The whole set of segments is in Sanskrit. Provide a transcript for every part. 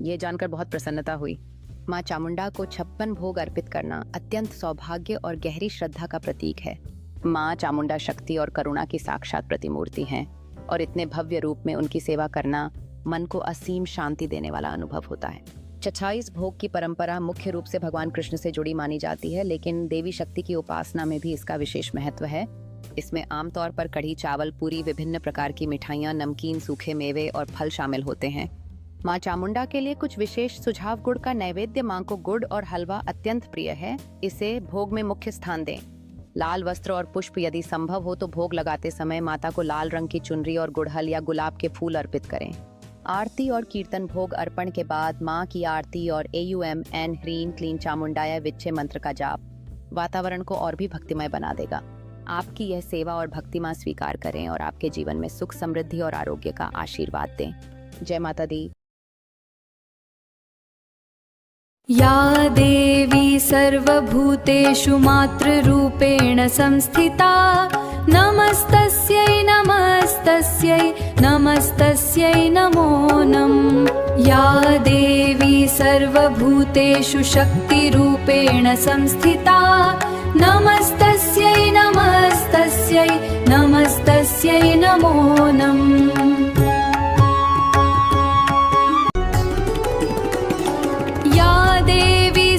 ये जानकर बहुत प्रसन्नता हुई। माँ चामुंडा को 56 भोग अर्पित करना अत्यंत सौभाग्य और गहरी श्रद्धा का प्रतीक है। माँ चामुंडा शक्ति और करुणा की साक्षात प्रतिमूर्ति हैं और इतने भव्य रूप में उनकी सेवा करना मन को असीम शांति देने वाला अनुभव होता है। 26 भोग की परंपरा मुख्य रूप से भगवान कृष्ण से जुड़ी मानी जाती है, लेकिन देवी शक्ति की उपासना में भी इसका विशेष महत्व है। इसमें आमतौर पर कढ़ी चावल, पूरी, विभिन्न प्रकार की मिठाइयाँ, नमकीन, सूखे मेवे और फल शामिल होते हैं। माँ चामुंडा के लिए कुछ विशेष सुझाव। गुड़ का नैवेद्य। माँ को गुड़ और हलवा अत्यंत प्रिय है, इसे भोग में मुख्य स्थान दें। लाल वस्त्र और पुष्प, यदि संभव हो तो भोग लगाते समय माता को लाल रंग की चुनरी और गुड़हल या गुलाब के फूल अर्पित करें। आरती और कीर्तन। भोग अर्पण के बाद माँ की आरती और AUMN ह्रीं क्लीं चामुंडाय विच्चे मंत्र का जाप वातावरण को और भी भक्तिमय बना देगा। आपकी यह सेवा और भक्ति माँ स्वीकार करें और आपके जीवन में सुख, समृद्धि और आरोग्य का आशीर्वाद दें। जय माता दी। या देवी सर्वभूतेषु मातृरूपेण संस्थिता नमस्तस्यै नमस्तस्यै नमस्तस्यै नमो नमः। या देवी सर्वभूतेषु शक्तिरूपेण संस्थिता नमस्तस्यै नमस्तस्यै नमस्तस्यै नमो नमः।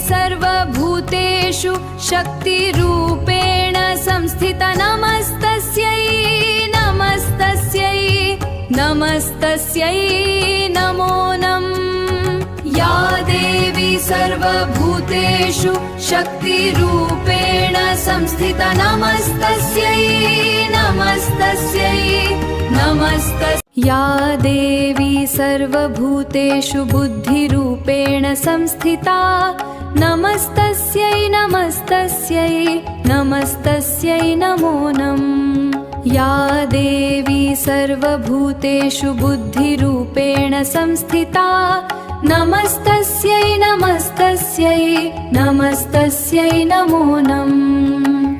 सर्वभूतेषु शक्तिरूपेण संस्थिता नमस्तस्यै नमस्तस्यै नमस्तस्यै नमो नमः। या देवी सर्वभूतेषु शक्तिरूपेण संस्थिता नमस्तस्यै नमस्तस्यै नमस्तस्यै। या देवी सर्वभूतेषु बुद्धिरूपेण संस्थिता नमस्तस्यै नमस्तस्यै नमस्तस्यै नमो नमः। या देवी सर्वभूतेषु बुद्धिरूपेण संस्थिता नमस्तस्यै नमस्तस्यै नमस्तस्यै नमो नमः।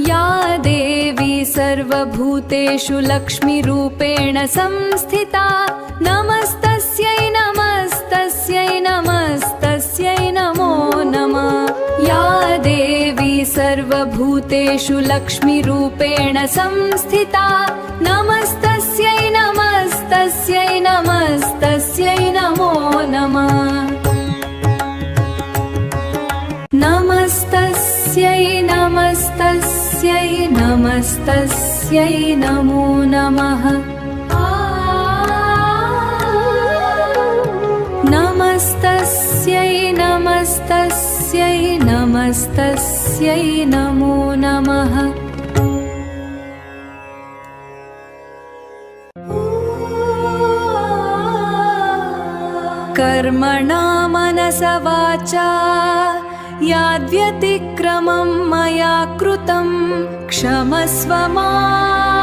या देवी सर्वभूतेषु लक्ष्मीरूपेण संस्थिता नमस्तस्यै नमस्तस्यै नमस्तस्यै नमो नमः। या देवी सर्वभूतेषु लक्ष्मीरूपेण संस्थिता नमस्तस्यै नमस्तस्यै नमस्तस्यै नमो नमः। नमस्तस्यै नमस्तस्यै नमस्तस्यै नमो नमः। नमस्तस्यै नमस्तस्यै नमस्तस्यै नमो नमः। कर्मणा मनसा वाचा याद्व्यतिक्रमं मया कृतं क्षमस्व माम्।